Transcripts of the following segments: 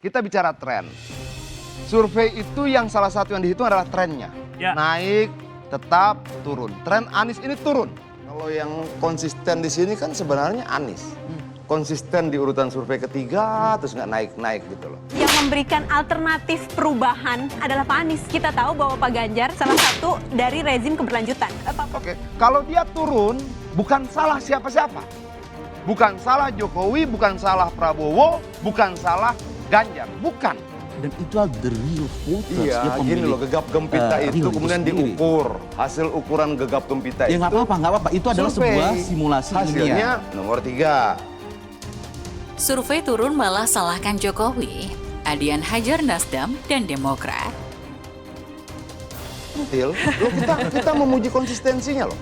Kita bicara tren. Survei itu yang salah satu yang dihitung adalah trennya. Ya. Naik, tetap, turun. Tren Anies ini turun. Kalau yang konsisten di sini kan sebenarnya Anies. Konsisten di urutan survei ketiga, terus nggak naik-naik gitu loh. Yang memberikan alternatif perubahan adalah Pak Anies. Kita tahu bahwa Pak Ganjar salah satu dari rezim keberlanjutan. Oke, kalau dia turun, bukan salah siapa-siapa. Bukan salah Jokowi, bukan salah Prabowo, bukan salah Ganjar, bukan. Dan itu adalah the real voters. Iya, dia gini loh, gegap gempita itu real kemudian sendiri. diukur. Hasil ukuran gegap gempita Ya itu. nggak apa-apa. Itu adalah survei. sebuah simulasi Hasilnya ilmiah. nomor 3. Survei turun malah salahkan Jokowi. Adian hajar Nasdem dan Demokrat. Loh, kita memuji konsistensinya loh.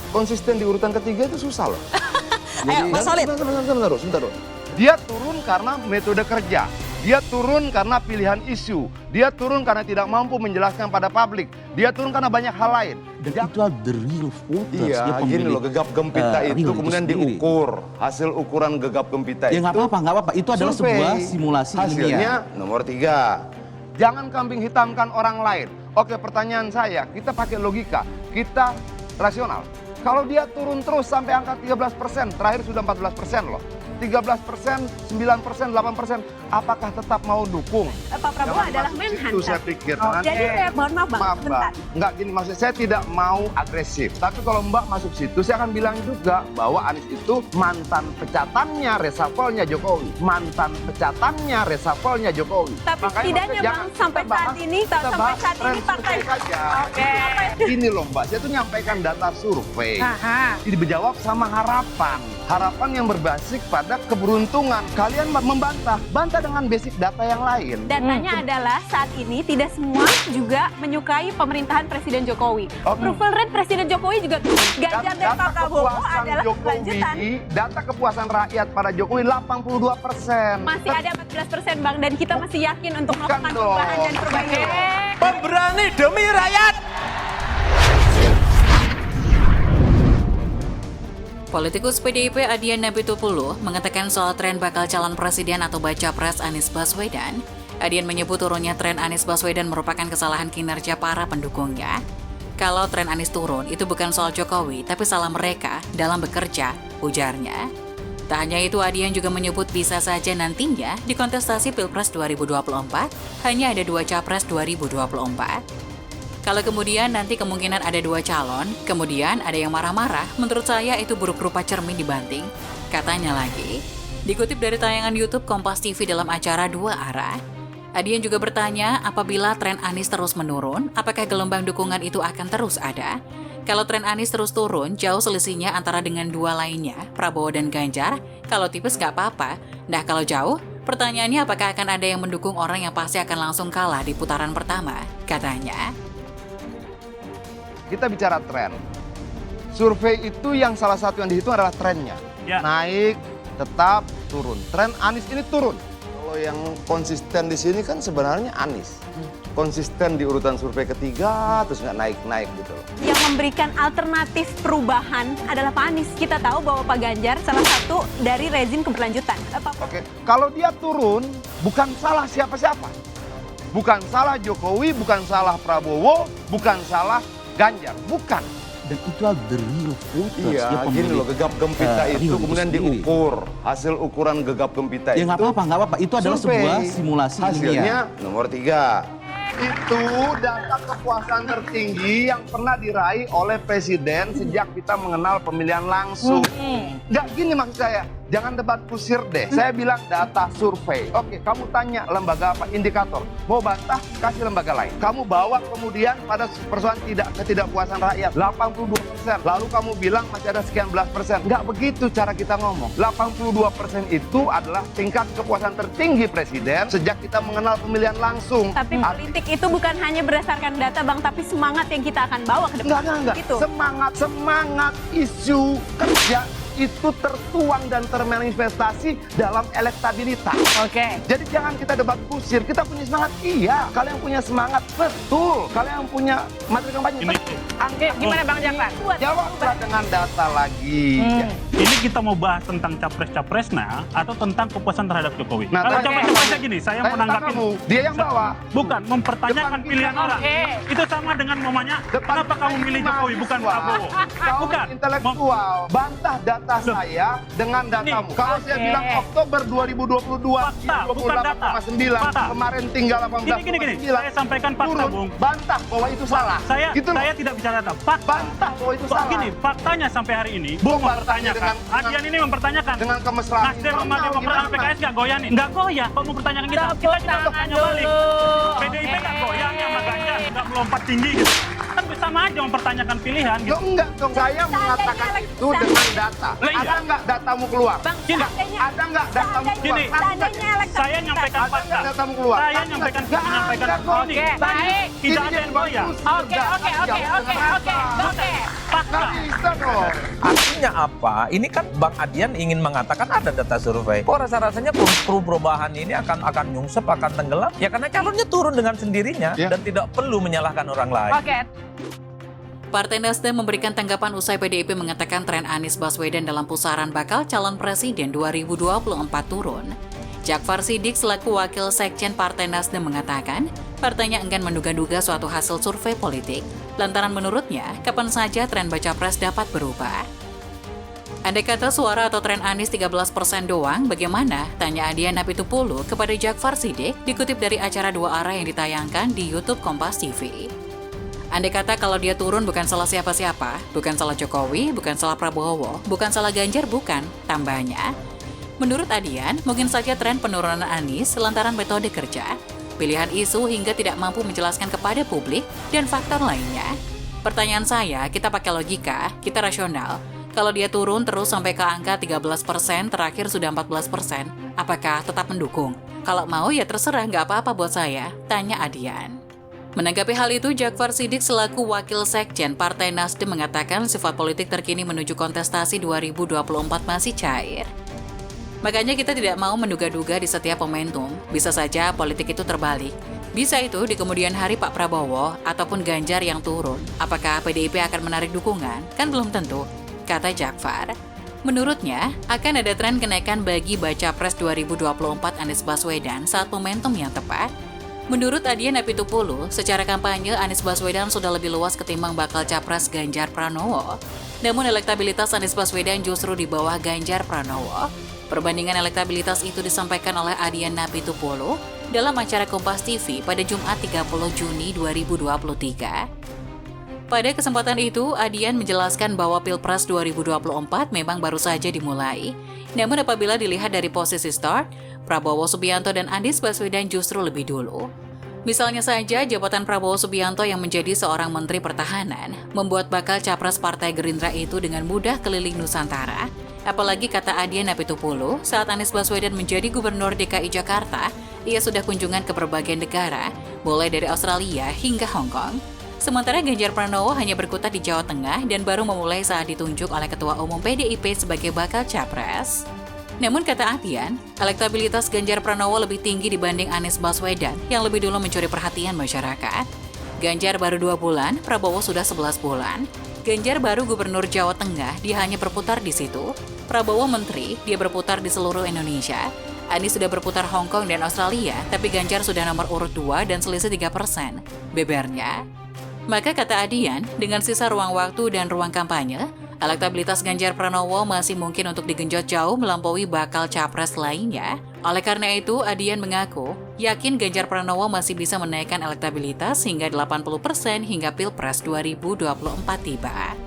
Konsisten di urutan ketiga itu susah loh. Ayo, Mas Solid. Sebentar. Dia turun karena metode kerja. Dia turun karena pilihan isu. Dia turun karena tidak mampu menjelaskan pada publik. Dia turun karena banyak hal lain. Dan itu adalah the real voters. Iya, dia gini loh, gegap gempita itu real kemudian sendiri. diukur. Hasil ukuran gegap gempita Ya itu. nggak apa-apa. Itu adalah survei. sebuah simulasi Hasilnya ilmiah. nomor 3. Jangan kambing hitamkan orang lain. Oke, pertanyaan saya, kita pakai logika, kita rasional. Kalau dia turun terus sampai angka 13%, terakhir sudah 14% loh. 13%, 9%, 8%, apakah tetap mau dukung? Pak Prabowo Jangan adalah masuk Menhan, situ, kan? saya pikir. Oh, Nanti- jadi mohon maaf Bang, sebentar. Enggak gini, maksud saya tidak mau agresif. Tapi kalau Mbak masuk situ, saya akan bilang juga bahwa Anies itu mantan pecatannya, reshuffle-nya Jokowi. Mantan pecatannya, reshuffle-nya Jokowi. Tapi Makanya setidaknya maksudnya Bang, jangan sampai kita saat bahas- ini, kita sampai bahas saat tren ini partai. survei saja. Oke. Ini loh Mbak, saya tuh nyampaikan data survei. Aha. Ini dijawab sama harapan. Harapan yang berbasis pada keberuntungan. Kalian bantah dengan basic data yang lain. Datanya adalah saat ini tidak semua juga menyukai pemerintahan Presiden Jokowi. Oke. Approval rate Presiden Jokowi juga turun. Ganjar dan Pak Prabowo kepuasan adalah kelanjutan. data kepuasan rakyat pada Jokowi 82%. Masih ada 14% Bang, dan kita masih yakin untuk Bukan melakukan dong. perubahan dan perbaikan. Pemberani demi rakyat. Politikus PDIP Adian Napitupulu mengatakan soal tren bakal calon presiden atau baca pres Anies Baswedan. Adian menyebut turunnya tren Anies Baswedan merupakan kesalahan kinerja para pendukungnya. Kalau tren Anies turun, itu bukan soal Jokowi, tapi salah mereka dalam bekerja, ujarnya. Tak hanya itu, Adian juga menyebut bisa saja nantinya di kontestasi Pilpres 2024 hanya ada 2 capres 2024. Kalau kemudian nanti kemungkinan ada 2 calon, kemudian ada yang marah-marah, menurut saya itu buruk rupa cermin dibanting. Katanya lagi, dikutip dari tayangan YouTube Kompas TV dalam acara 2 Arah, Adian juga bertanya apabila tren Anies terus menurun, apakah gelombang dukungan itu akan terus ada? Kalau tren Anies terus turun, jauh selisihnya antara dengan 2 lainnya, Prabowo dan Ganjar. Kalau tipis nggak apa-apa. Nah kalau jauh, pertanyaannya apakah akan ada yang mendukung orang yang pasti akan langsung kalah di putaran pertama? Katanya. Kita bicara tren. Survei itu yang salah satu yang dihitung adalah trennya. Ya. Naik, tetap, turun. Tren Anies ini turun. Kalau yang konsisten di sini kan sebenarnya Anies. Konsisten di urutan survei ketiga, terus nggak naik-naik gitu loh. Yang memberikan alternatif perubahan adalah Pak Anies. Kita tahu bahwa Pak Ganjar salah satu dari rezim keberlanjutan. Oke, kalau dia turun, bukan salah siapa-siapa. Bukan salah Jokowi, bukan salah Prabowo, bukan salah Ganjar, bukan. Dan itu adalah the real voters. dia Iya, pemilih, gini loh, gegap gempita itu real kemudian sendiri. diukur. Hasil ukuran gegap gempita Ya itu. nggak apa-apa. Itu adalah survei. sebuah simulasi Hasilnya ilmiah. nomor 3. Itu data kepuasan tertinggi yang pernah diraih oleh Presiden sejak kita mengenal pemilihan langsung. Nggak gini maksud saya, jangan debat kusir deh. Saya bilang data survei. Oke, kamu tanya lembaga apa, indikator. Mau bantah, kasih lembaga lain. Kamu bawa kemudian pada persoalan ketidakpuasan rakyat, 82%. Lalu kamu bilang masih ada sekian belas persen. Nggak begitu cara kita ngomong. 82% itu adalah tingkat kepuasan tertinggi Presiden sejak kita mengenal pemilihan langsung. Tapi politik itu bukan hanya berdasarkan data Bang, tapi semangat yang kita akan bawa ke depan. Enggak. Gitu. Semangat isu kerja itu tertuang dan termanifestasi dalam elektabilitas. Oke. Jadi jangan kita debat kusir, kita punya semangat, iya. Kalian punya semangat, betul. Kalian punya materi kampanye, betul. Oke, gimana Bang Jafar? Jawablah dengan data lagi. Ini kita mau bahas tentang capres-capresnya atau tentang kepuasan terhadap Jokowi. Nah, Kalau oke. capres-capresnya gini, saya mau nanggapin. Kamu, dia yang bawa. Bukan, mempertanyakan Depan pilihan kita. orang. Oke. Itu sama dengan mamanya, Depan kenapa kamu milih Jokowi, bukan Prabowo? Kau Bukan. intelektual, bantah data saya dengan datamu. Kalau saya Oke. bilang Oktober 2022, Fakta, bukan data. 28,9, Fakta. kemarin tinggal 18,9. Gini, saya sampaikan fakta, Turun, Bung. bantah bahwa itu salah. Saya gitu loh. saya tidak bicara data, fakta. Bantah bahwa itu salah. Gini, faktanya sampai hari ini, Bung, Bung mempertanyakan. dengan- Adian ini mempertanyakan. dengan kemesraan Nasdem sama internal Demokrat sama gimana? PKS nggak goyah nih? Nggak goyah, kok mau pertanyakan kita? Tepuk Kita tangan tanya balik. dulu. PDIP nggak Oke. goyah nih sama Ganjar, nggak melompat tinggi gitu. Kan sama aja mempertanyakan pilihan gitu. Lo enggak dong, saya mengatakan itu dengan data. Lah, iya. Ada enggak datamu keluar? Gini, Ada enggak datamu keluar? Gini, saya nyampaikan Ada fakta. enggak datamu keluar? Saya Ada nyampaikan enggak? menyampaikan Ada kok. ini. Oke, baik. Tidak ada yang goyah. Oke. Fakta. Nggak bisa dong. Artinya apa? Ini kan Bang Adian ingin mengatakan ada data survei. Kok rasa-rasanya perubahan ini akan nyungsep, akan tenggelam? Ya karena calonnya turun dengan sendirinya Ya. dan tidak perlu menyalahkan orang lain. Oke. Partai Nasdem memberikan tanggapan usai PDIP mengatakan tren Anies Baswedan dalam pusaran bakal calon presiden 2024 turun. Jakfar Siddiq selaku wakil sekjen Partai Nasdem mengatakan, partainya enggan menduga-duga suatu hasil survei politik, lantaran menurutnya, kapan saja tren baca pres dapat berubah. Andai kata suara atau tren Anies 13% doang, bagaimana? Tanya Adian Apitupulu kepada Jakfar Siddiq, dikutip dari acara Dua Arah yang ditayangkan di YouTube Kompas TV. Andai kata kalau dia turun bukan salah siapa-siapa, bukan salah Jokowi, bukan salah Prabowo, bukan salah Ganjar, bukan, tambahnya. Menurut Adian, mungkin saja tren penurunan Anies lantaran metode kerja, pilihan isu hingga tidak mampu menjelaskan kepada publik, dan faktor lainnya. Pertanyaan saya, kita pakai logika, kita rasional. Kalau dia turun terus sampai ke angka 13%, terakhir sudah 14%, apakah tetap mendukung? Kalau mau ya terserah, nggak apa-apa buat saya, tanya Adian. Menanggapi hal itu, Jakfar Siddiq selaku wakil sekjen Partai Nasdem mengatakan sifat politik terkini menuju kontestasi 2024 masih cair. Makanya kita tidak mau menduga-duga di setiap momentum, bisa saja politik itu terbalik. Bisa itu di kemudian hari Pak Prabowo ataupun Ganjar yang turun. Apakah PDIP akan menarik dukungan? Kan belum tentu, kata Jakfar. Menurutnya, akan ada tren kenaikan bagi baca pres 2024 Anies Baswedan saat momentum yang tepat. Menurut Adian Apitupulu, secara kampanye Anies Baswedan sudah lebih luas ketimbang bakal capres Ganjar Pranowo. Namun elektabilitas Anies Baswedan justru di bawah Ganjar Pranowo. Perbandingan elektabilitas itu disampaikan oleh Adian Apitupulu dalam acara Kompas TV pada Jumat 30 Juni 2023. Pada kesempatan itu, Adian menjelaskan bahwa Pilpres 2024 memang baru saja dimulai. Namun apabila dilihat dari posisi start, Prabowo Subianto dan Anies Baswedan justru lebih dulu. Misalnya saja, jabatan Prabowo Subianto yang menjadi seorang Menteri Pertahanan membuat bakal capres Partai Gerindra itu dengan mudah keliling Nusantara. Apalagi kata Adian Apitupulu, saat Anies Baswedan menjadi Gubernur DKI Jakarta, ia sudah kunjungan ke berbagai negara, mulai dari Australia hingga Hong Kong. Sementara Ganjar Pranowo hanya berkutat di Jawa Tengah dan baru memulai saat ditunjuk oleh Ketua Umum PDIP sebagai bakal capres. Namun kata Adian, elektabilitas Ganjar Pranowo lebih tinggi dibanding Anies Baswedan yang lebih dulu mencuri perhatian masyarakat. Ganjar baru 2 bulan, Prabowo sudah 11 bulan. Ganjar baru Gubernur Jawa Tengah, dia hanya berputar di situ. Prabowo Menteri, dia berputar di seluruh Indonesia. Anies sudah berputar Hong Kong dan Australia, tapi Ganjar sudah nomor urut 2 dan selisih 3%. Bebernya. Maka kata Adian, dengan sisa ruang waktu dan ruang kampanye, elektabilitas Ganjar Pranowo masih mungkin untuk digenjot jauh melampaui bakal capres lainnya. Oleh karena itu, Adian mengaku yakin Ganjar Pranowo masih bisa menaikkan elektabilitas hingga 80% hingga Pilpres 2024 tiba.